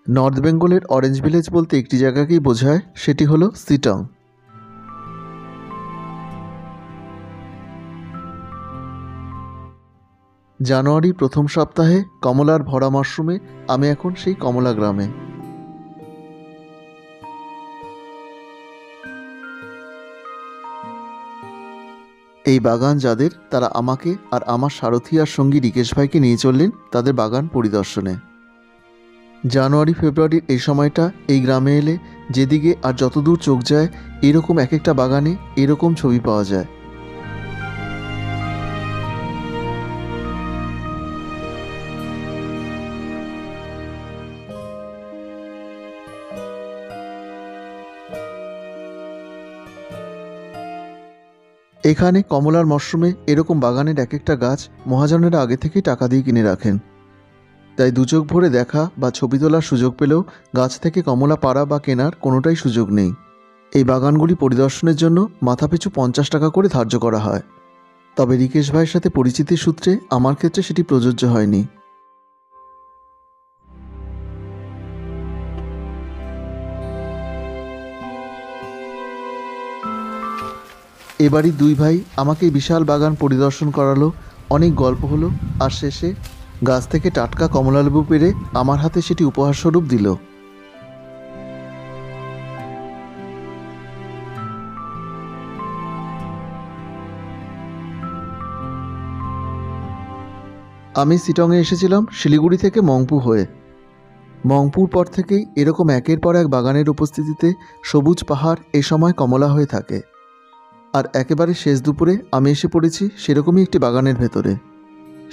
North বেঙ্গলের orange village বলতে একটি জায়গাকেই বোঝায়, সেটি হলো শিটং। জানুয়ারির প্রথম সপ্তাহে কমলার ভরা মরশুমে আমি এখন সেই কমলা গ্রামে। এই বাগান যাদের, তারা আমাকে আর আমার সারথি আর সঙ্গী রিকেশ ভাইকে নিয়ে চললেন তাদের বাগান পরিদর্শনে। জানুয়ারি ফেব্রুয়ারির এই সময়টা এই গ্রামে এলে যেদিকে আর যতদূর চোখ যায় এরকম এক একটা বাগানে এরকম ছবি পাওয়া যায়। এখানে কমলার মরশুমে এরকম বাগানের এক একটা গাছ মহাজনেরা আগে থেকেই টাকা দিয়ে কিনে রাখেন, তাই দু চোখ ভরে দেখা বা ছবি তোলার সুযোগ পেলেও গাছ থেকে কমলা পাড়া বা কেনার কোনোটাই সুযোগ নেই। এই বাগানগুলি পরিদর্শনের জন্য মাথাপিছু 50 টাকা করে ধার্য করা হয়। তবে রিকেশ ভাইয়ের সাথে পরিচিতির সূত্রে আমার ক্ষেত্রে সেটি প্রযোজ্য হয়নি। এবারই দুই ভাই আমাকে এই বিশাল বাগান পরিদর্শন করালো, অনেক গল্প হলো, আর শেষে গাছ থেকে টাটকা কমলালেবু পেড়ে আমার হাতে সেটি উপহারস্বরূপ দিল। আমি শিটংয়ে এসেছিলাম শিলিগুড়ি থেকে মংপু হয়ে। মংপুর পর থেকেই এরকম একের পর এক বাগানের উপস্থিতিতে সবুজ পাহাড় এ সময় কমলা হয়ে থাকে। আর একেবারে শেষ দুপুরে আমি এসে পড়েছি সেরকমই একটি বাগানের ভেতরে।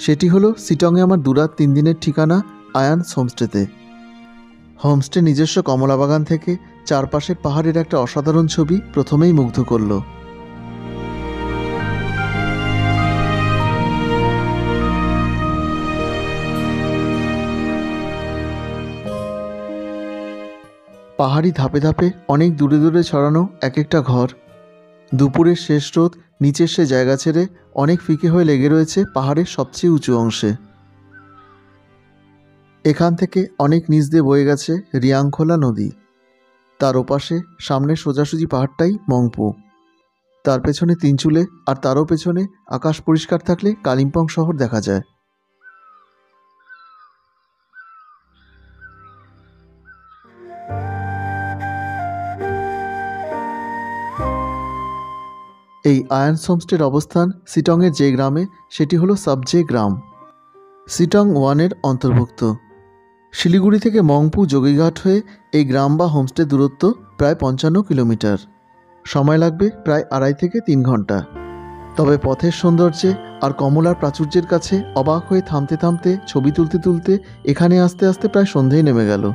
সেটি হলো শিটংয়ে আমার 2 রাত 3 দিনের ঠিকানা আয়ান্স হোমস্টেতে। হোমস্টে নিজস্ব কমলা বাগান থেকে চারপাশের পাহাড়ের একটা অসাধারণ ছবি প্রথমেই মুগ্ধ করল। পাহাড়ি ধাপে ধাপে অনেক দূরে দূরে ছড়ানো এক একটা ঘর। দুপুরের শেষ রোদ নিচের সে জায়গা ছেড়ে অনেক ফিকে হয়ে লেগে রয়েছে পাহাড়ের সবচেয়ে উঁচু অংশে। এখান থেকে অনেক নিচ দিয়ে বয়ে গেছে রিয়াংখোলা নদী। তার ওপাশে সামনে সোজাসুজি পাহাড়টাই মংপু, তার পেছনে তিনচুলে, আর তারও পেছনে আকাশ পরিষ্কার থাকলে কালিম্পং শহর দেখা যায়। এই আয়ান্স হোমস্টের অবস্থান শিটংয়ের যে গ্রামে, সেটি হলো সাবজে গ্রাম, শিটং 1-এর অন্তর্ভুক্ত। শিলিগুড়ি থেকে মংপু যোগীঘাট হয়ে এই গ্রাম বা হোমস্টের দূরত্ব প্রায় 55 কিলোমিটার। সময় লাগবে প্রায় 2.5 থেকে 3 ঘন্টা। তবে পথের সৌন্দর্যে আর কমলার প্রাচুর্যের কাছে অবাক হয়ে থামতে থামতে ছবি তুলতে তুলতে এখানে আসতে আসতে প্রায় সন্ধেই নেমে গেল।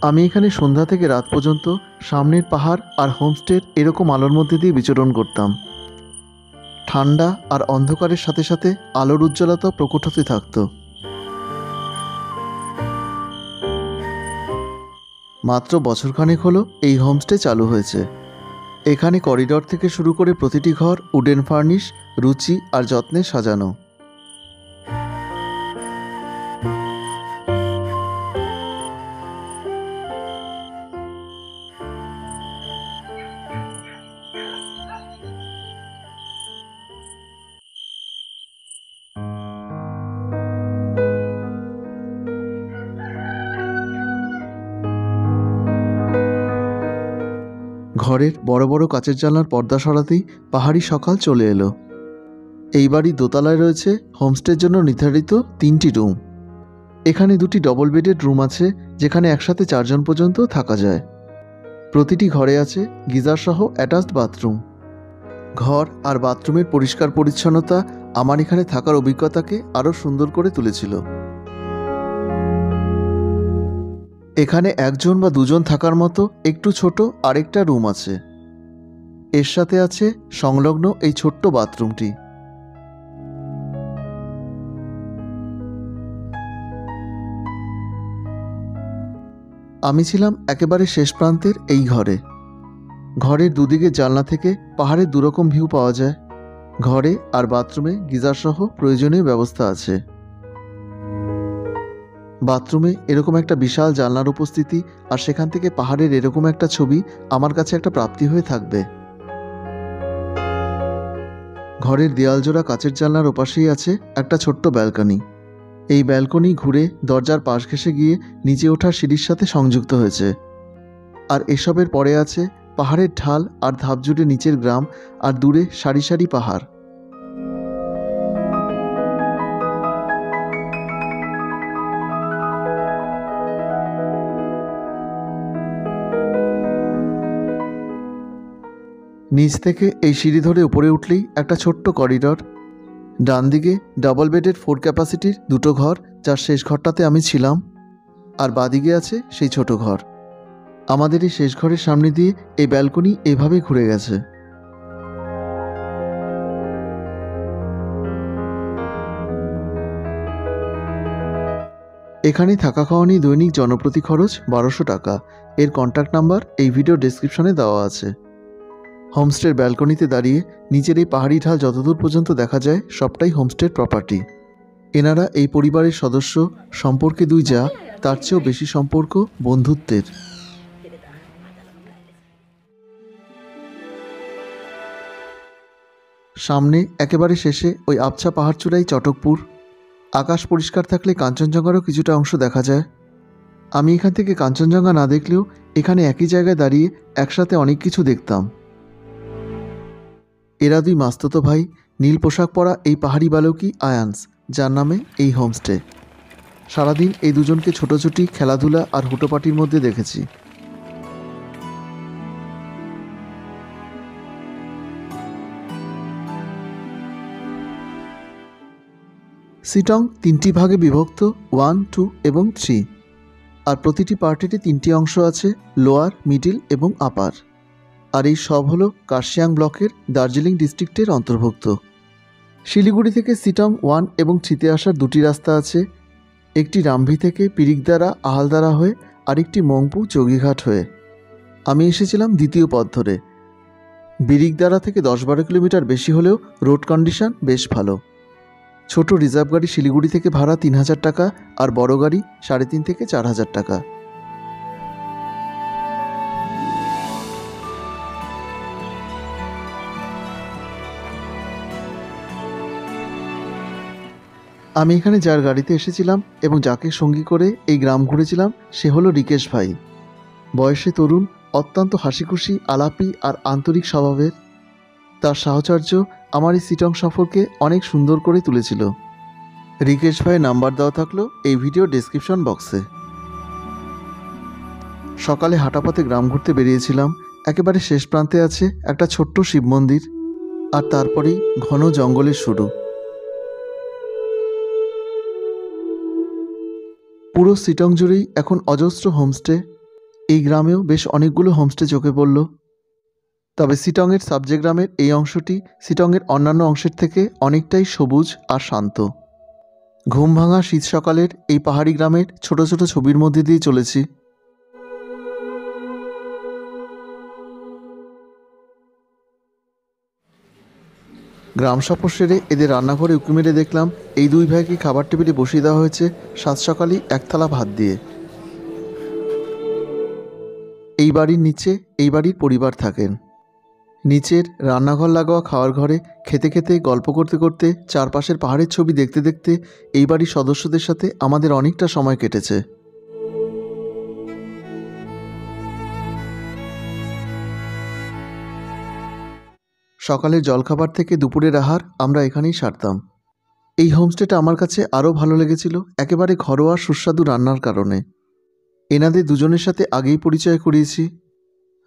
আমি এখানে সন্ধ্যা থেকে রাত পর্যন্ত সামনের পাহাড় আর হোমস্টের এরকম আলোর মধ্যে দিয়ে বিচরণ করতাম। ঠান্ডা আর অন্ধকারের সাথে সাথে আলোর উজ্জ্বলতা প্রকট হতে থাকত। মাত্র বছরখানেক হলো এই হোমস্টে চালু হয়েছে। এখানে করিডর থেকে শুরু করে প্রতিটি ঘর উডেন ফার্নিশ, রুচি আর যত্নে সাজানো। ঘরের বড় বড় কাচের জানলার পর্দা সরাতেই পাহাড়ি সকাল চলে এলো। এই বাড়ির দোতলায় রয়েছে হোমস্টের জন্য নির্ধারিত 3টি রুম। এখানে 2টি ডবল বেডেড রুম আছে, যেখানে একসাথে 4 জন পর্যন্ত থাকা যায়। প্রতিটি ঘরে আছে গিজার সহ অ্যাটাচড বাথরুম। ঘর আর বাথরুমের পরিষ্কার পরিচ্ছন্নতা আমার এখানে থাকার অভিজ্ঞতাকে আরও সুন্দর করে তুলেছিল। এখানে 1 জন বা 2 জন থাকার মতো একটু ছোট আরেকটা রুম আছে। এর সাথে আছে সংলগ্ন এই ছোট্ট বাথরুমটি। আমি ছিলাম একেবারে শেষ প্রান্তের এই ঘরে। ঘরের দুদিকে জানলা থেকে পাহাড়ের দুরকম ভিউ পাওয়া যায়। ঘরে আর বাথরুমে গিজার সহ প্রয়োজনীয় ব্যবস্থা আছে। বাথরুমে এরকম একটা বিশাল জানলার উপস্থিতি আর সেখান থেকে পাহাড়ের এরকম একটা ছবি আমার কাছে একটা প্রাপ্তি হয়ে থাকবে। ঘরের দেয়ালজোড়া কাচের জানলার ওপাশেই আছে একটা ছোট্ট ব্যালকনি। এই ব্যালকনি ঘুরে দরজার পাশ ঘেঁষে গিয়ে নিচে ওঠার সিঁড়ির সাথে সংযুক্ত হয়েছে। আর এসবের পরে আছে পাহাড়ের ঢাল আর ধাপ জুড়ে নিচের গ্রাম আর দূরে সারি সারি পাহাড়। নিচ থেকে এই সিঁড়ি ধরে উপরে উঠলেই একটা ছোট্ট করিডর। ডান দিকে ডাবল বেডের 4 ক্যাপাসিটির দুটো ঘর, যার শেষ ঘরটাতে আমি ছিলাম, আর বাদিকে আছে সেই ছোট ঘর। আমাদের এই শেষ ঘরের সামনে দিয়ে এই ব্যালকনি এভাবে ঘুরে গেছে। এখানে থাকা খাওয়া নিয়ে দৈনিক জনপ্রতি খরচ 1200 টাকা। এর কন্ট্যাক্ট নাম্বার এই ভিডিও ডেসক্রিপশনে দেওয়া আছে। হোমস্টের ব্যালকনিতে দাঁড়িয়ে নিচের এই পাহাড়ি ঢাল যতদূর পর্যন্ত দেখা যায় সবটাই হোমস্টের প্রপার্টি। এনারা এই পরিবারের সদস্য, সম্পর্কে দুই যা, তার চেয়েও বেশি সম্পর্ক বন্ধুত্বের। সামনে একেবারে শেষে ওই আবছা পাহাড়চূড়াই চটকপুর। আকাশ পরিষ্কার থাকলে কাঞ্চনজঙ্ঘারও কিছুটা অংশ দেখা যায়। আমি এখান থেকে কাঞ্চনজঙ্ঘা না দেখলেও এখানে একই জায়গায় দাঁড়িয়ে একসাথে অনেক কিছু দেখতাম। এরা দুই মাস্তুতো ভাই, নীল পোশাক পরা এই পাহাড়ি বালকই আয়ান্স, যার নামে এই হোমস্টে। সারাদিন এই দুজনকে ছোটোছুটি খেলাধুলা আর হুটোপাটির মধ্যে দেখেছি। সিটং 3টি ভাগে বিভক্ত, 1, 2 এবং 3। আর প্রতিটি পার্টেরই 3টি অংশ আছে, লোয়ার, মিডিল এবং আপার। আর এই সব হলো কার্শিয়াং ব্লকের দার্জিলিং ডিস্ট্রিক্টের অন্তর্ভুক্ত। শিলিগুড়ি থেকে সিটং 1 এবং 3তে আসার দুটি রাস্তা আছে, একটি রামভি থেকে পিরিকদারা আহালদারা হয়ে, আরেকটি মংপু যোগীঘাট হয়ে। আমি এসেছিলাম দ্বিতীয় পথ ধরে। বিরিকদারা থেকে 10-12 কিলোমিটার বেশি হলেও রোড কন্ডিশন বেশ ভালো। ছোট রিজার্ভ গাড়ি শিলিগুড়ি থেকে ভাড়া 3000 টাকা, আর বড় গাড়ি 3.5 থেকে 4000 টাকা। আমি এখানে যার গাড়িতে এসেছিলাম এবং যাকে সঙ্গী করে এই গ্রাম ঘুরেছিলাম সে হলো রিকেশ ভাই। বয়সে তরুণ, অত্যন্ত হাসিখুশি, আলাপি আর আন্তরিক স্বভাবের। তার সাহচর্য আমার এই সিটং সফরকে অনেক সুন্দর করে তুলেছিল। রিকেশ ভাইয়ের নাম্বার দেওয়া থাকলো এই ভিডিও ডেসক্রিপশন বক্সে। সকালে হাঁটাপথে গ্রাম ঘুরতে বেরিয়েছিলাম। একেবারে শেষ প্রান্তে আছে একটা ছোট্ট শিব মন্দির, আর তারপরেই ঘন জঙ্গলের শুরু। পুরো সিটং জুড়েই এখন অজস্র হোমস্টে। এই গ্রামেও বেশ অনেকগুলো হোমস্টে চোখে পড়ল। তবে সিটংয়ের সাবজে গ্রামের এই অংশটি সিটংয়ের অন্যান্য অংশের থেকে অনেকটাই সবুজ আর শান্ত। ঘুম ভাঙা শীত সকালের এই পাহাড়ি গ্রামের ছোট ছোট ছবির মধ্যে দিয়ে চলেছি। গ্রাম সফর সেরে এদের রান্নাঘরে উঁকি মেরে দেখলাম এই দুই ভাইকে খাবার টেবিলে বসিয়ে দেওয়া হয়েছে সাত সকালেই এক থালা ভাত দিয়ে। এই বাড়ির নিচে এই বাড়ির পরিবার থাকেন। নিচের রান্নাঘর লাগোয়া খাওয়ার ঘরে খেতে খেতে গল্প করতে করতে চারপাশের পাহাড়ের ছবি দেখতে দেখতে এই বাড়ির সদস্যদের সাথে আমাদের অনেকটা সময় কেটেছে। সকালের জলখাবার থেকে দুপুরের আহার আমরা এখানেই সারতাম। এই হোমস্টেটা আমার কাছে আরও ভালো লেগেছিল একেবারে ঘরোয়া সুস্বাদু রান্নার কারণে। এনাদের দুজনের সাথে আগেই পরিচয় করিয়েছি।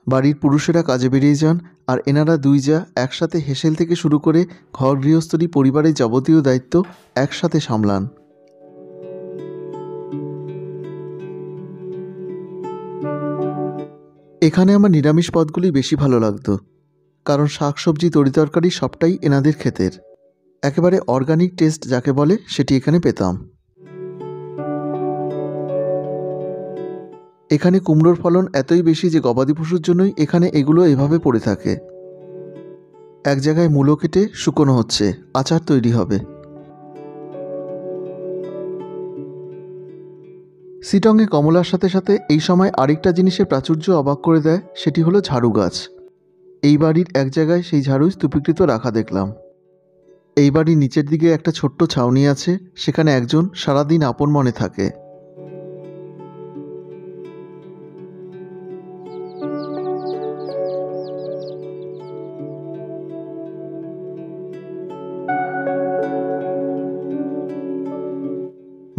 বাড়ির পুরুষেরা কাজে বেরিয়ে যান, আর এনারা দুই যা একসাথে হেসেল থেকে শুরু করে ঘর গৃহস্থলী পরিবারের যাবতীয় দায়িত্ব একসাথে সামলান। এখানে আমার নিরামিষ পদগুলি বেশি ভালো লাগতো, কারণ শাকসবজি তরিতরকারি সবটাই এনাদের ক্ষেতের। একেবারে অর্গানিক টেস্ট যাকে বলে সেটি এখানে পেতাম। এখানে কুমড়োর ফলন এতই বেশি যে গবাদি পশুর জন্যই এখানে এগুলো এভাবে পড়ে থাকে। এক জায়গায় মূলো কেটে শুকনো হচ্ছে, আচার তৈরি হবে। সিটংয়ে কমলার সাথে সাথে এই সময় আরেকটা জিনিসের প্রাচুর্য অবাক করে দেয়, সেটি হলো ঝাড়ু গাছ। এই বাড়ির এক জায়গায় সেই ঝাড়ু স্তূপীকৃত রাখা দেখলাম। এই বাড়ির নিচের দিকে একটা ছোট্ট ছাউনি আছে, সেখানে একজন সারাদিন আপন মনে থাকে।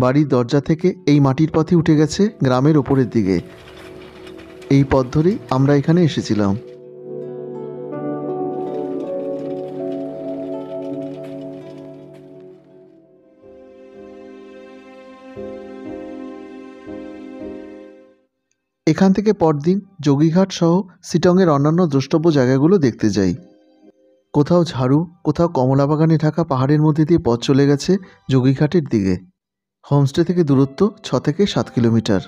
বাড়ির দরজা থেকে এই মাটির পথে উঠে গেছে গ্রামের ওপরের দিকে। এই পথ ধরেই আমরা এখানে এসেছিলাম। এখান থেকে পরদিন যোগীঘাট সহ সিটংয়ের অন্যান্য দ্রষ্টব্য জায়গাগুলো দেখতে যাই। কোথাও ঝাড়ু, কোথাও কমলা বাগানে ঢাকা পাহাড়ের মধ্যে দিয়ে পথ চলে গেছে যোগীঘাটের দিকে। হোমস্টে থেকে দূরত্ব 6 থেকে 7 কিলোমিটার।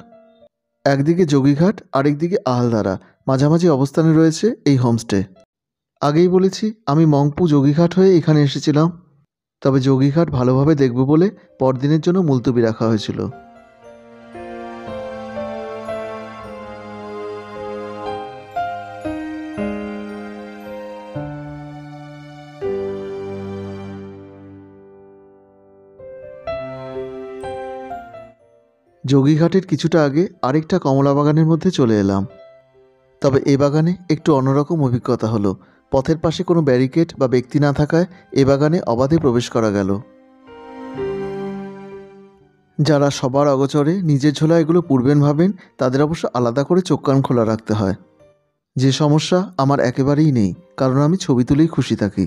একদিকে যোগীঘাট, আরেকদিকে আহালদারা, মাঝামাঝি অবস্থানে রয়েছে এই হোমস্টে। আগেই বলেছি আমি মংপু যোগীঘাট হয়ে এখানে এসেছিলাম, তবে যোগীঘাট ভালোভাবে দেখব বলে পরদিনের জন্য মুলতবি রাখা হয়েছিল। যোগীঘাটের কিছুটা আগে আরেকটা কমলা বাগানের মধ্যে চলে এলাম। তবে এ বাগানে একটু অন্যরকম অভিজ্ঞতা হলো। পথের পাশে কোনো ব্যারিকেড বা ব্যক্তি না থাকায় এ বাগানে অবাধে প্রবেশ করা গেল। যারা সবার অগোচরে নিজের ঝোলা এগুলো পুড়বেন ভাবেন, তাদের অবশ্য আলাদা করে চোখ কান খোলা রাখতে হয়। যে সমস্যা আমার একেবারেই নেই, কারণ আমি ছবি তুলেই খুশি থাকি।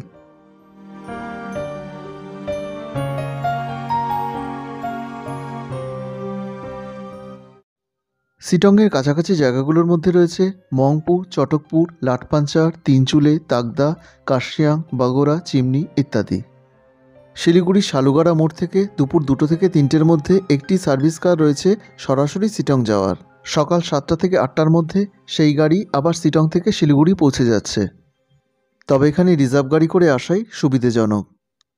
সিটংয়ের কাছাকাছি জায়গাগুলোর মধ্যে রয়েছে মংপু, চটকপুর, লাটপাঞ্চার, তিনচুলে, তাগদা, কার্শিয়াং, বাগোরা, চিমনি ইত্যাদি। শিলিগুড়ির শালুগাড়া মোড় থেকে দুপুর 2টো থেকে 3টের মধ্যে একটি সার্ভিস কার রয়েছে সরাসরি সিটং যাওয়ার। সকাল 7টা থেকে 8টার মধ্যে সেই গাড়ি আবার সিটং থেকে শিলিগুড়ি পৌঁছে যাচ্ছে। তবে এখানে রিজার্ভ গাড়ি করে আসাই সুবিধাজনক।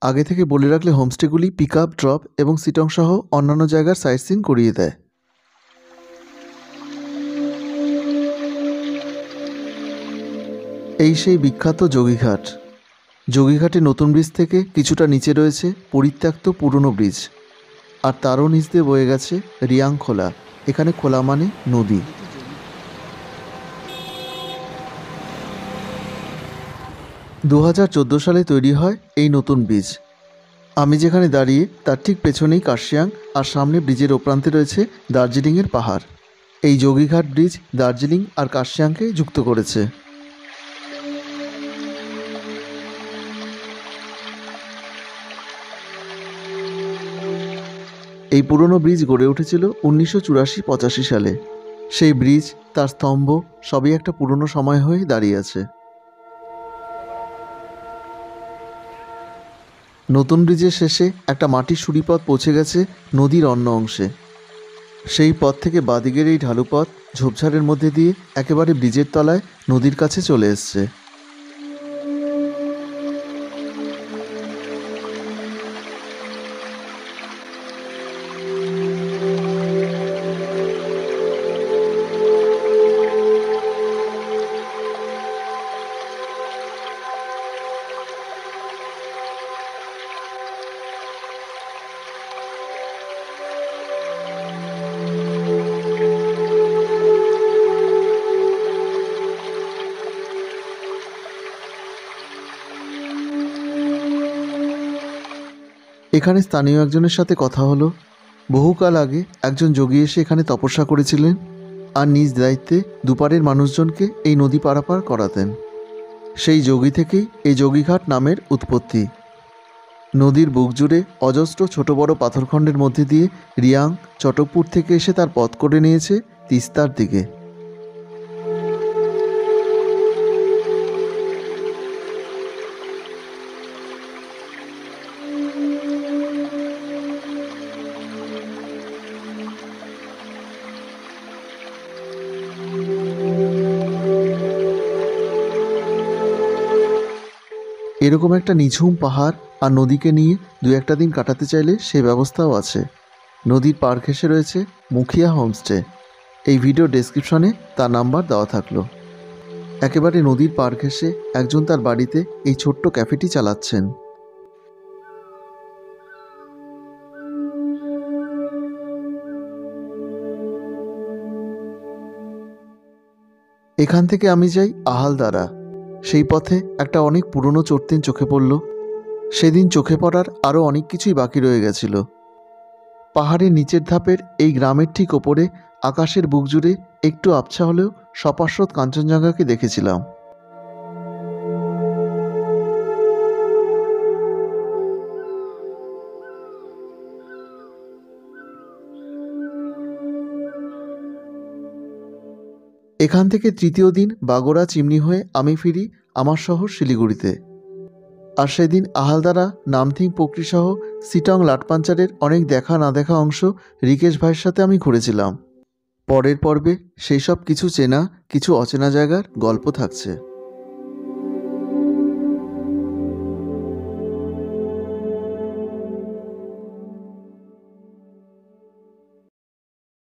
আগে থেকে বলে রাখলে হোমস্টেগুলি পিক আপ, ড্রপ এবং সিটং সহ অন্যান্য জায়গার সাইট সিন করিয়ে দেয়। এই সেই বিখ্যাত যোগীঘাট। যোগীঘাটে নতুন ব্রিজ থেকে কিছুটা নিচে রয়েছে পরিত্যক্ত পুরনো ব্রিজ, আর তারও নিচ দিয়ে বয়ে গেছে রিয়াং খোলা। এখানে খোলা মানে নদী। 2014 সালে তৈরি হয় এই নতুন ব্রিজ। আমি যেখানে দাঁড়িয়ে তার ঠিক পেছনেই কার্শিয়াং, আর সামনে ব্রিজের ওপ্রান্তে রয়েছে দার্জিলিংয়ের পাহাড়। এই যোগীঘাট ব্রিজ দার্জিলিং আর কার্শিয়াংকে যুক্ত করেছে। এই পুরনো ব্রিজ গড়ে উঠেছিল 1984-85 সালে। সেই ব্রিজ, তার স্তম্ভ সবই একটা পুরনো সময় হয়ে দাঁড়িয়ে আছে। নতুন ব্রিজের শেষে একটা মাটির সুড়িপথ পৌঁছে গেছে নদীর অন্য অংশে। সেই পথ থেকে বাদিকের এই ঢালু পথ ঝোপঝাড়ের মধ্যে দিয়ে একেবারে ব্রিজের তলায় নদীর কাছে চলে এসছে। এখানে স্থানীয় একজনের সাথে কথা হলো। বহুকাল আগে একজন যোগী এসে এখানে তপস্যা করেছিলেন, আর নিজ দায়িত্বে দুপারের মানুষজনকে এই নদী পারাপার করাতেন। সেই যোগী থেকেই এই যোগীঘাট নামের উৎপত্তি। নদীর বুক জুড়ে অজস্র ছোট বড় পাথরখণ্ডের মধ্যে দিয়ে রিয়াং, চটকপুর থেকে এসে তার পথ করে নিয়েছে তিস্তার দিকে। এরকম একটা নিঝুম পাহাড় আর নদীকে নিয়ে দু একটা দিন কাটাতে চাইলে সে ব্যবস্থাও আছে। নদীর পার ঘেঁষে রয়েছে মুখিয়া হোমস্টে। এই ভিডিও ডেসক্রিপশনে তার নাম্বার দেওয়া থাকলো। একেবারে নদীর পার ঘেঁষে একজন তার বাড়িতে এই ছোট্ট ক্যাফেটি চালাচ্ছেন। এখান থেকে আমি যাই আহালদারা। সেই পথে একটা অনেক পুরনো চর্তিন চোখে পড়ল। সেদিন চোখে পড়ার আরও অনেক কিছুই বাকি রয়ে গেছিল। পাহাড়ের নিচের ধাপের এই গ্রামের ঠিক ওপরে আকাশের বুক জুড়ে একটু আবছা হলেও সপার্শ্বত কাঞ্চনজঙ্ঘাকে দেখেছিলাম। এখান থেকে তৃতীয় দিন বাগোড়া চিমনি হয়ে আমি ফিরি আমার শহর শিলিগুড়িতে। আর সেদিন আহালদারা, নামথিং পোকরি সহ সিটং লাটপাঞ্চারের অনেক দেখা না দেখা অংশ রিকেশ ভাইয়ের সাথে আমি ঘুরেছিলাম। পরের পর্বে সেই সব কিছু চেনা কিছু অচেনা জায়গার গল্প থাকছে।